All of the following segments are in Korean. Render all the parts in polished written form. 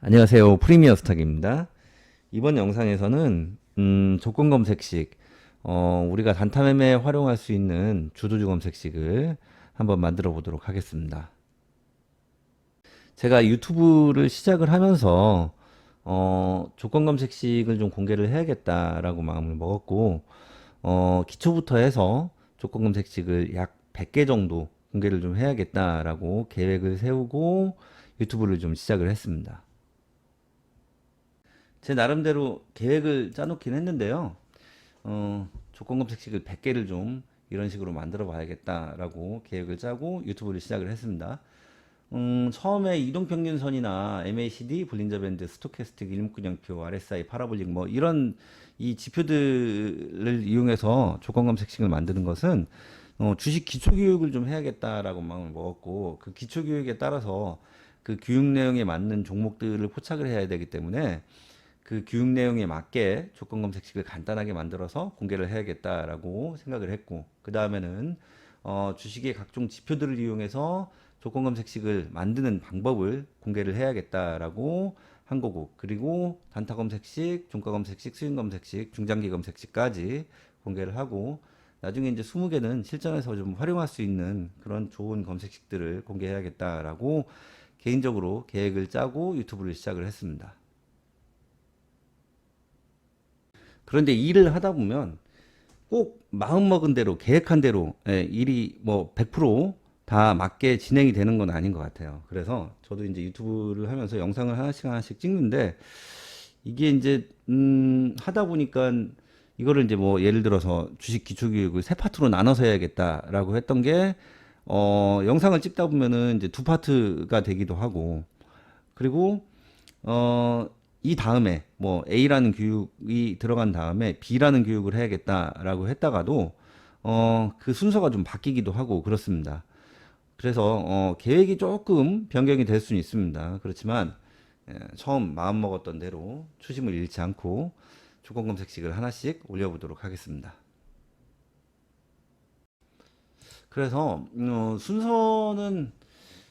안녕하세요. 프리미어 스탁입니다. 이번 영상에서는 조건 검색식, 우리가 단타 매매에 활용할 수 있는 주도주 검색식을 한번 만들어 보도록 하겠습니다. 제가 유튜브를 시작을 하면서 조건 검색식을 좀 공개를 해야겠다라고 마음을 먹었고, 기초부터 해서 조건 검색식을 약 100개 정도 공개를 좀 해야겠다라고 계획을 세우고 유튜브를 좀 시작을 했습니다. 제 나름대로 계획을 짜놓긴 했는데요. 조건 검색식을 100개를 좀 이런 식으로 만들어 봐야겠다라고 계획을 짜고 유튜브를 시작을 했습니다. 처음에 이동평균선이나 MACD, 볼린저 밴드, 스토캐스틱, 일목균형표, RSI, 파라볼릭 뭐 이런 이 지표들을 이용해서 조건 검색식을 만드는 것은 주식 기초 교육을 좀 해야겠다라고 마음을 먹었고, 그 기초 교육에 따라서 그 교육 내용에 맞는 종목들을 포착을 해야 되기 때문에 그 교육 내용에 맞게 조건 검색식을 간단하게 만들어서 공개를 해야겠다라고 생각을 했고, 그 다음에는 주식의 각종 지표들을 이용해서 조건 검색식을 만드는 방법을 공개를 해야겠다라고 한 거고, 그리고 단타 검색식, 종가 검색식, 수익 검색식, 중장기 검색식까지 공개를 하고, 나중에 이제 20개는 실전에서 좀 활용할 수 있는 그런 좋은 검색식들을 공개해야겠다라고 개인적으로 계획을 짜고 유튜브를 시작을 했습니다. 그런데 일을 하다 보면 꼭 마음먹은 대로 계획한 대로 일이 뭐 100%다 맞게 진행이 되는 건 아닌 것 같아요. 그래서 저도 이제 유튜브를 하면서 영상을 하나씩 하나씩 찍는데, 이게 이제 하다 보니까 이거를 이제 뭐 예를 들어서 주식 기초 교육을 세 파트로 나눠서 해야겠다라고 했던 게 영상을 찍다 보면은 이제 두 파트가 되기도 하고, 그리고 어, 이 다음에 뭐 A라는 교육이 들어간 다음에 B라는 교육을 해야겠다라고 했다가도 그 순서가 좀 바뀌기도 하고 그렇습니다. 그래서 계획이 조금 변경이 될 수는 있습니다. 그렇지만 처음 마음 먹었던 대로 초심을 잃지 않고 조건 검색식을 하나씩 올려보도록 하겠습니다. 그래서 순서는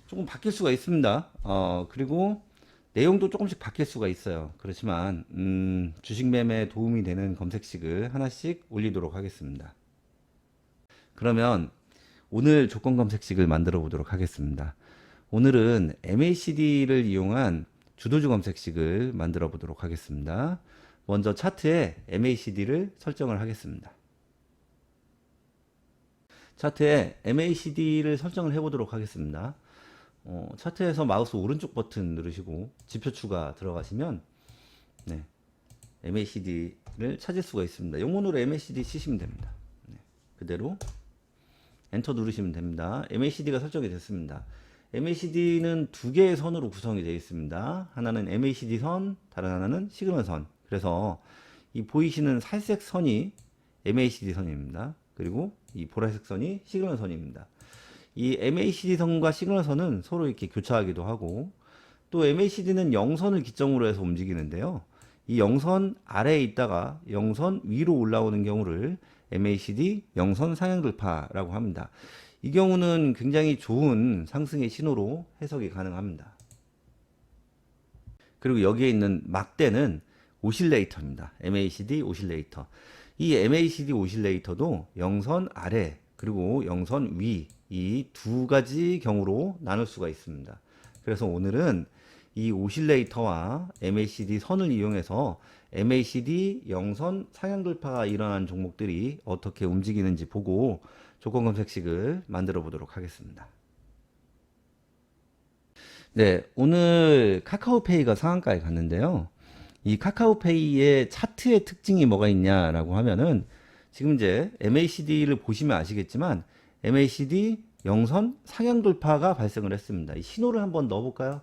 조금 바뀔 수가 있습니다. 그리고 내용도 조금씩 바뀔 수가 있어요. 그렇지만 주식 매매에 도움이 되는 검색식을 하나씩 올리도록 하겠습니다. 그러면 오늘 조건 검색식을 만들어 보도록 하겠습니다. 오늘은 MACD를 이용한 주도주 검색식을 만들어 보도록 하겠습니다. 먼저 차트에 MACD를 설정을 하겠습니다. 차트에 MACD를 설정을 해 보도록 하겠습니다. 차트에서 마우스 오른쪽 버튼 누르시고 지표 추가 들어가시면 네, MACD를 찾을 수가 있습니다. 영문으로 MACD 치시면 됩니다. 네, 그대로 엔터 누르시면 됩니다. MACD가 설정이 됐습니다. MACD는 두 개의 선으로 구성이 되어 있습니다. 하나는 MACD 선, 다른 하나는 시그널 선. 그래서 이 보이시는 살색 선이 MACD 선입니다. 그리고 이 보라색 선이 시그널 선입니다. 이 MACD 선과 시그널 선은 서로 이렇게 교차하기도 하고, 또 MACD는 영선을 기점으로 해서 움직이는데요. 이 영선 아래에 있다가 영선 위로 올라오는 경우를 MACD 영선 상향 돌파라고 합니다. 이 경우는 굉장히 좋은 상승의 신호로 해석이 가능합니다. 그리고 여기에 있는 막대는 오실레이터입니다. MACD 오실레이터. 이 MACD 오실레이터도 영선 아래 그리고 영선 위 이 두 가지 경우로 나눌 수가 있습니다. 그래서 오늘은 이 오실레이터와 MACD 선을 이용해서 MACD 영선 상향 돌파가 일어난 종목들이 어떻게 움직이는지 보고 조건 검색식을 만들어 보도록 하겠습니다. 네, 오늘 카카오페이가 상한가에 갔는데요. 이 카카오페이의 차트의 특징이 뭐가 있냐라고 하면은, 지금 이제 MACD를 보시면 아시겠지만 MACD 영선 상향 돌파가 발생을 했습니다. 이 신호를 한번 넣어 볼까요?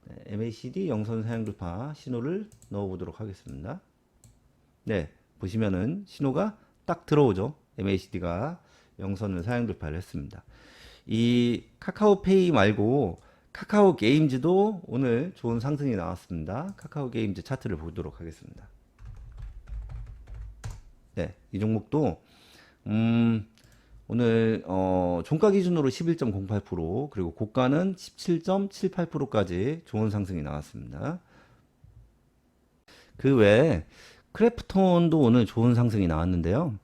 네, MACD 영선 상향 돌파 신호를 넣어 보도록 하겠습니다. 네, 보시면은 신호가 딱 들어오죠. MACD가 영선을 상향 돌파를 했습니다. 이 카카오페이 말고 카카오 게임즈도 오늘 좋은 상승이 나왔습니다. 카카오 게임즈 차트를 보도록 하겠습니다. 네, 이 종목도 오늘 종가 기준으로 11.08% 그리고 고가는 17.78%까지 좋은 상승이 나왔습니다. 그 외에 크래프톤도 오늘 좋은 상승이 나왔는데요.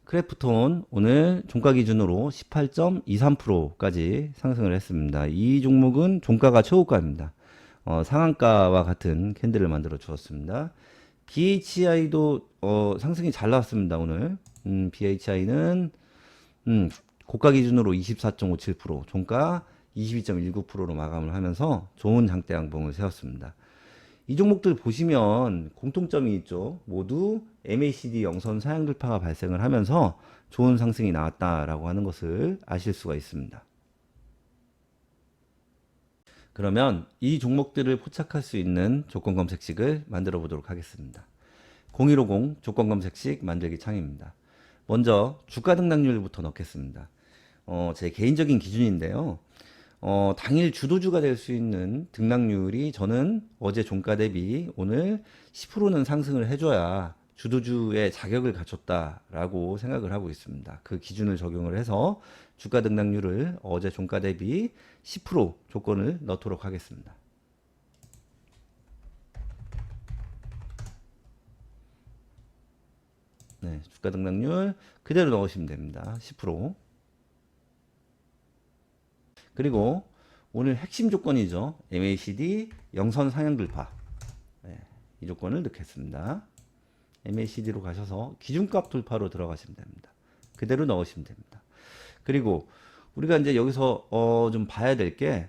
크래프톤 오늘 종가 기준으로 18.23%까지 상승을 했습니다. 이 종목은 종가가 최고가입니다. 상한가와 같은 캔들을 만들어 주었습니다. BHI도 상승이 잘 나왔습니다. 오늘 BHI는 고가 기준으로 24.57%, 종가 22.19%로 마감을 하면서 좋은 장대 양봉을 세웠습니다. 이 종목들 보시면 공통점이 있죠. 모두 MACD 영선 사양 돌파가 발생을 하면서 좋은 상승이 나왔다라고 하는 것을 아실 수가 있습니다. 그러면 이 종목들을 포착할 수 있는 조건 검색식을 만들어 보도록 하겠습니다. 0150 조건 검색식 만들기 창입니다. 먼저 주가 등락률부터 넣겠습니다. 제 개인적인 기준인데요. 당일 주도주가 될 수 있는 등락률이 저는 어제 종가 대비 오늘 10%는 상승을 해줘야 주도주의 자격을 갖췄다라고 생각을 하고 있습니다. 그 기준을 적용을 해서 주가 등락률을 어제 종가 대비 10% 조건을 넣도록 하겠습니다. 네, 주가 등락률 그대로 넣으시면 됩니다. 10%. 그리고 오늘 핵심 조건이죠. MACD 영선 상향 돌파. 네, 이 조건을 넣겠습니다. MACD로 가셔서 기준값 돌파로 들어가시면 됩니다. 그대로 넣으시면 됩니다. 그리고 우리가 이제 여기서 좀 봐야 될 게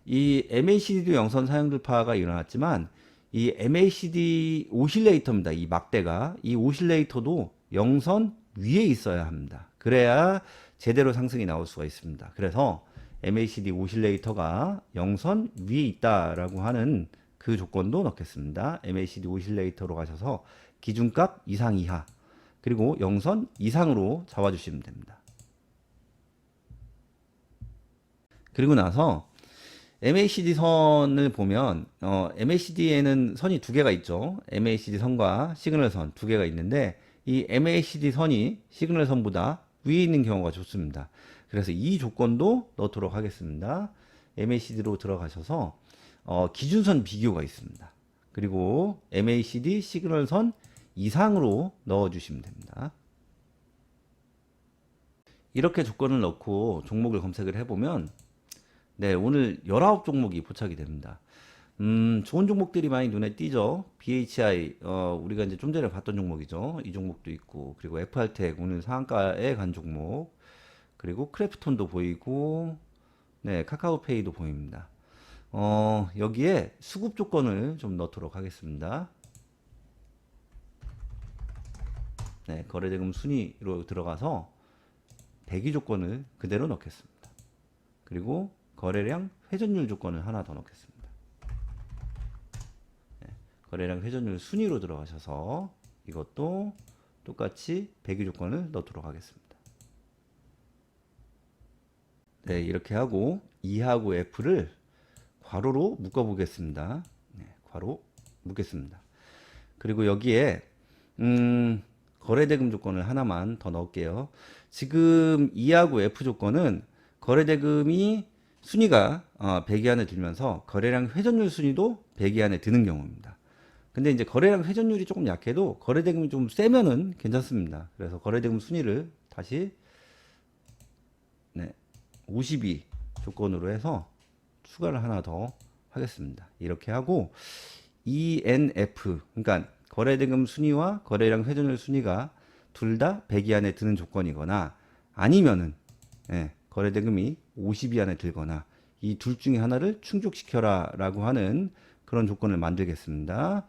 이 MACD도 영선 상향 돌파가 일어났지만 이 MACD 오실레이터입니다. 이 막대가 이 오실레이터도 영선 위에 있어야 합니다. 그래야 제대로 상승이 나올 수가 있습니다. 그래서 MACD 오실레이터가 영선 위에 있다라고 하는 그 조건도 넣겠습니다. MACD 오실레이터로 가셔서 기준값 이상 이하 그리고 영선 이상으로 잡아주시면 됩니다. 그리고 나서 MACD 선을 보면 MACD에는 선이 두 개가 있죠. MACD 선과 시그널 선 두 개가 있는데 이 MACD 선이 시그널 선보다 위에 있는 경우가 좋습니다. 그래서 이 조건도 넣도록 하겠습니다. MACD로 들어가셔서 기준선 비교가 있습니다. 그리고 MACD 시그널선 이상으로 넣어주시면 됩니다. 이렇게 조건을 넣고 종목을 검색을 해보면 네, 오늘 19종목이 포착이 됩니다. 좋은 종목들이 많이 눈에 띄죠. BHI, 우리가 이제 좀 전에 봤던 종목이죠. 이 종목도 있고, 그리고 FR텍, 오늘 상한가에 간 종목, 그리고 크래프톤도 보이고, 네, 카카오페이도 보입니다. 여기에 수급 조건을 좀 넣도록 하겠습니다. 네, 거래대금 순위로 들어가서 배기 조건을 그대로 넣겠습니다. 그리고 거래량 회전율 조건을 하나 더 넣겠습니다. 네, 거래량 회전율 순위로 들어가셔서 이것도 똑같이 배기 조건을 넣도록 하겠습니다. 네, 이렇게 하고 E하고 F를 괄호로 묶어 보겠습니다. 네, 괄호 묶겠습니다. 그리고 여기에 거래대금 조건을 하나만 더 넣을게요. 지금 E하고 F 조건은 거래대금이 순위가 100위 안에 들면서 거래량 회전율 순위도 100위 안에 드는 경우입니다. 근데 이제 거래량 회전율이 조금 약해도 거래대금이 좀 세면은 괜찮습니다. 그래서 거래대금 순위를 다시 네, 52 조건으로 해서 추가를 하나 더 하겠습니다. 이렇게 하고 ENF 그러니까 거래대금 순위와 거래량 회전율 순위가 둘 다 100위 안에 드는 조건이거나 아니면은 거래대금이 50위 안에 들거나 이 둘 중에 하나를 충족시켜라 라고 하는 그런 조건을 만들겠습니다.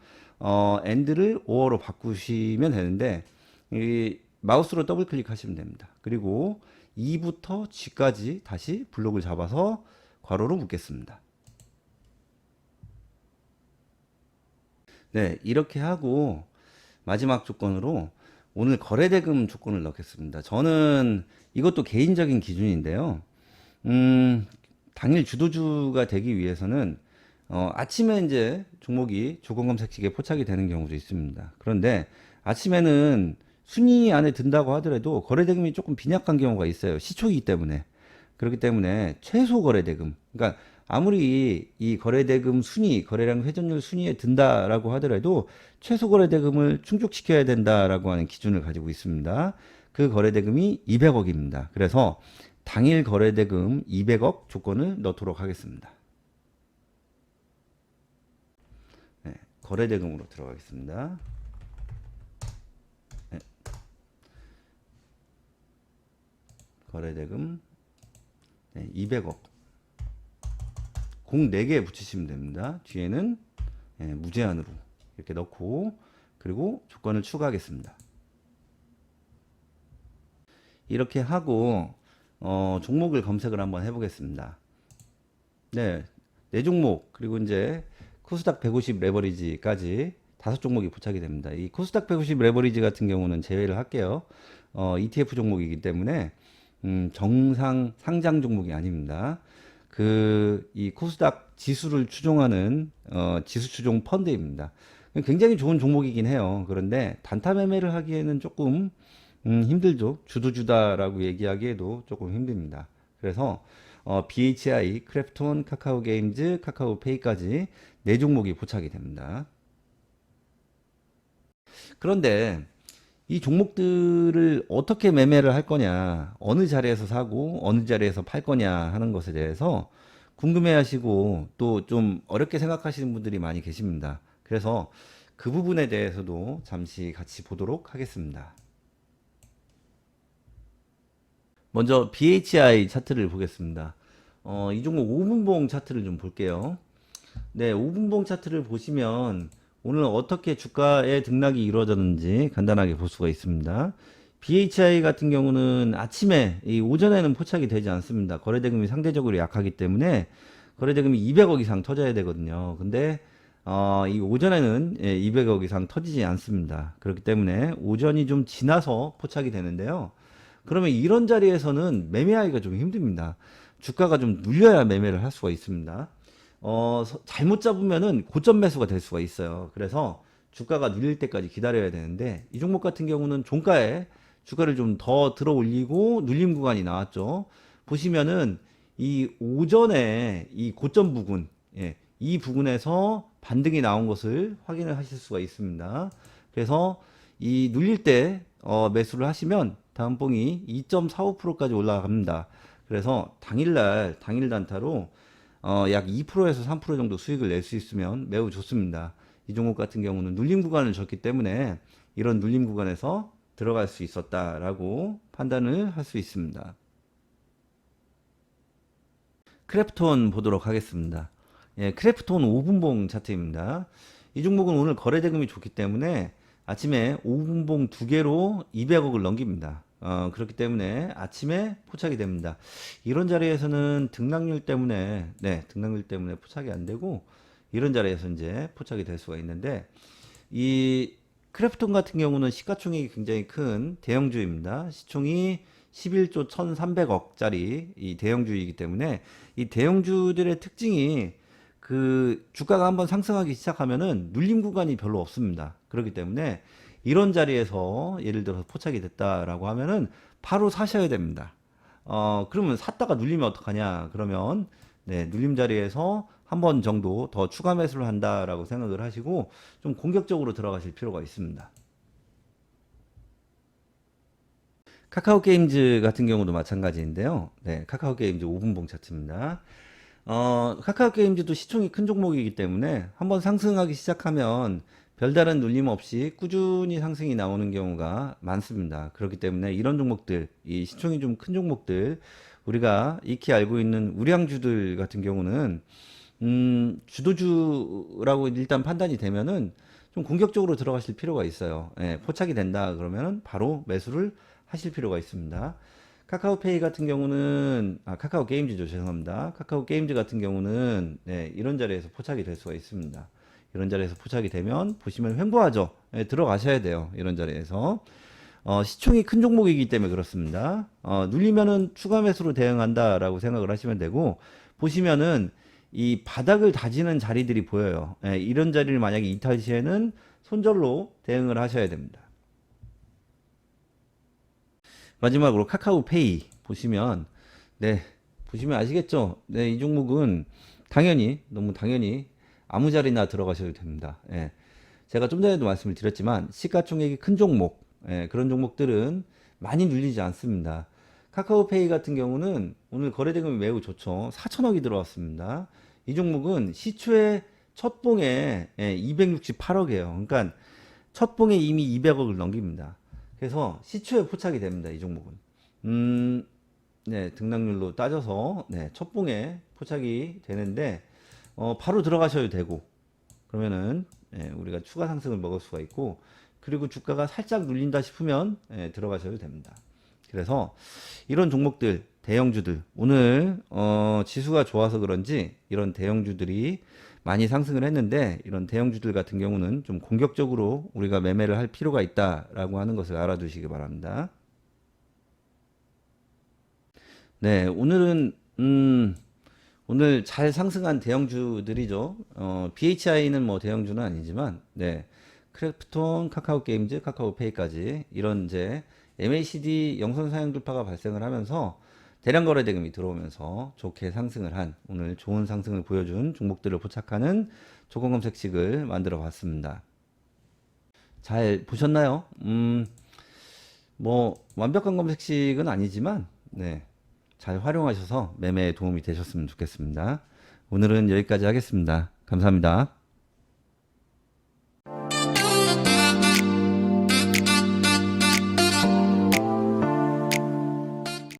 AND를 OR로 바꾸시면 되는데 이 마우스로 더블 클릭하시면 됩니다. 그리고 E부터 G까지 다시 블록을 잡아서 괄호로 묶겠습니다. 네, 이렇게 하고 마지막 조건으로 오늘 거래대금 조건을 넣겠습니다. 저는 이것도 개인적인 기준인데요. 당일 주도주가 되기 위해서는 아침에 이제 종목이 조건 검색식에 포착이 되는 경우도 있습니다. 그런데 아침에는 순위 안에 든다고 하더라도 거래대금이 조금 빈약한 경우가 있어요. 시초이기 때문에. 그렇기 때문에 최소 거래대금, 그러니까 아무리 이 거래대금 순위, 거래량 회전율 순위에 든다라고 하더라도 최소 거래대금을 충족시켜야 된다라고 하는 기준을 가지고 있습니다. 그 거래대금이 200억입니다. 그래서 당일 거래대금 200억 조건을 넣도록 하겠습니다. 네, 거래대금으로 들어가겠습니다. 네, 거래대금 200억. 공 4개 붙이시면 됩니다. 뒤에는 무제한으로 이렇게 넣고, 그리고 조건을 추가하겠습니다. 이렇게 하고 종목을 검색을 한번 해보겠습니다. 네, 4종목, 그리고 이제 코스닥 150 레버리지까지 5종목이 포착이 됩니다. 이 코스닥 150 레버리지 같은 경우는 제외를 할게요. ETF 종목이기 때문에 정상 상장 종목이 아닙니다. 이 코스닥 지수를 추종하는 지수 추종 펀드입니다. 굉장히 좋은 종목이긴 해요. 그런데 단타 매매를 하기에는 조금 힘들죠. 주도주다라고 얘기하기에도 조금 힘듭니다. 그래서 BHI, 크래프톤, 카카오게임즈, 카카오페이까지 4종목이 포착이 됩니다. 그런데 이 종목들을 어떻게 매매를 할 거냐, 어느 자리에서 사고 어느 자리에서 팔 거냐 하는 것에 대해서 궁금해 하시고 또 좀 어렵게 생각하시는 분들이 많이 계십니다. 그래서 그 부분에 대해서도 잠시 같이 보도록 하겠습니다. 먼저 BHI 차트를 보겠습니다. 이 종목 5분봉 차트를 좀 볼게요. 네, 5분봉 차트를 보시면 오늘 어떻게 주가의 등락이 이루어졌는지 간단하게 볼 수가 있습니다. BHI 같은 경우는 아침에, 이 오전에는 포착이 되지 않습니다. 거래대금이 상대적으로 약하기 때문에 거래대금이 200억 이상 터져야 되거든요. 근데 이 오전에는 200억 이상 터지지 않습니다. 그렇기 때문에 오전이 좀 지나서 포착이 되는데요. 그러면 이런 자리에서는 매매하기가 좀 힘듭니다. 주가가 좀 눌려야 매매를 할 수가 있습니다. 잘못 잡으면은 고점 매수가 될 수가 있어요. 그래서 주가가 눌릴 때까지 기다려야 되는데, 이 종목 같은 경우는 종가에 주가를 좀 더 들어 올리고 눌림 구간이 나왔죠. 보시면은 이 오전에 이 고점 부근, 이 부분에서 반등이 나온 것을 확인을 하실 수가 있습니다. 그래서 이 눌릴 때 매수를 하시면 다음 봉이 2.45%까지 올라갑니다. 그래서 당일 단타로 약 2%에서 3% 정도 수익을 낼 수 있으면 매우 좋습니다. 이 종목 같은 경우는 눌림 구간을 줬기 때문에 이런 눌림 구간에서 들어갈 수 있었다라고 판단을 할 수 있습니다. 크래프톤 보도록 하겠습니다. 크래프톤 5분봉 차트입니다. 이 종목은 오늘 거래대금이 좋기 때문에 아침에 5분봉 2개로 200억을 넘깁니다. 그렇기 때문에 아침에 포착이 됩니다. 이런 자리에서는 등락률 때문에, 등락률 때문에 포착이 안 되고, 이런 자리에서 이제 포착이 될 수가 있는데, 이 크래프톤 같은 경우는 시가총액이 굉장히 큰 대형주입니다. 시총이 11조 1,300억짜리 이 대형주이기 때문에 이 대형주들의 특징이 그 주가가 한번 상승하기 시작하면은 눌림 구간이 별로 없습니다. 그렇기 때문에 이런 자리에서 예를 들어서 포착이 됐다라고 하면은 바로 사셔야 됩니다. 그러면 샀다가 눌리면 어떡하냐? 그러면 눌림 자리에서 한 번 정도 더 추가 매수를 한다라고 생각을 하시고 좀 공격적으로 들어가실 필요가 있습니다. 카카오 게임즈 같은 경우도 마찬가지인데요. 카카오 게임즈 5분봉 차트입니다. 카카오 게임즈도 시총이 큰 종목이기 때문에 한번 상승하기 시작하면 별다른 눌림 없이 꾸준히 상승이 나오는 경우가 많습니다. 그렇기 때문에 이런 종목들, 이 시총이 좀 큰 종목들, 우리가 익히 알고 있는 우량주들 같은 경우는 주도주라고 일단 판단이 되면은 좀 공격적으로 들어가실 필요가 있어요. 포착이 된다 그러면은 바로 매수를 하실 필요가 있습니다. 카카오페이 같은 경우는 카카오 게임즈죠. 죄송합니다. 카카오 게임즈 같은 경우는 이런 자리에서 포착이 될 수가 있습니다. 이런 자리에서 포착이 되면 보시면 횡보하죠. 들어가셔야 돼요. 이런 자리에서 시총이 큰 종목이기 때문에 그렇습니다. 눌리면은 추가 매수로 대응한다라고 생각을 하시면 되고, 보시면은 이 바닥을 다지는 자리들이 보여요. 이런 자리를 만약에 이탈 시에는 손절로 대응을 하셔야 됩니다. 마지막으로 카카오페이 보시면 보시면 아시겠죠? 이 종목은 당연히 너무 당연히 아무 자리나 들어가셔도 됩니다. 예. 제가 좀 전에도 말씀을 드렸지만 시가총액이 큰 종목, 예, 그런 종목들은 많이 눌리지 않습니다. 카카오페이 같은 경우는 오늘 거래대금이 매우 좋죠. 4천억이 들어왔습니다. 이 종목은 시초에 첫 봉에 268억이에요. 그러니까 첫 봉에 이미 200억을 넘깁니다. 그래서 시초에 포착이 됩니다. 이 종목은. 네, 등락률로 따져서 네, 첫 봉에 포착이 되는데 바로 들어가셔도 되고 그러면은 우리가 추가 상승을 먹을 수가 있고 그리고 주가가 살짝 눌린다 싶으면 들어가셔도 됩니다. 그래서 이런 종목들 대형주들 오늘 지수가 좋아서 그런지 이런 대형주들이 많이 상승을 했는데 이런 대형주들 같은 경우는 좀 공격적으로 우리가 매매를 할 필요가 있다라고 하는 것을 알아두시기 바랍니다. 네, 오늘은 오늘 잘 상승한 대형주들이죠. BHI는 뭐 대형주는 아니지만, 네, 크래프톤, 카카오 게임즈, 카카오페이까지 이런 이제 MACD 영선 사용 돌파가 발생을 하면서 대량 거래 대금이 들어오면서 좋게 상승을 한 오늘 좋은 상승을 보여준 종목들을 포착하는 조건 검색식을 만들어 봤습니다. 잘 보셨나요? 뭐 완벽한 검색식은 아니지만, 네. 잘 활용하셔서 매매에 도움이 되셨으면 좋겠습니다. 오늘은 여기까지 하겠습니다. 감사합니다.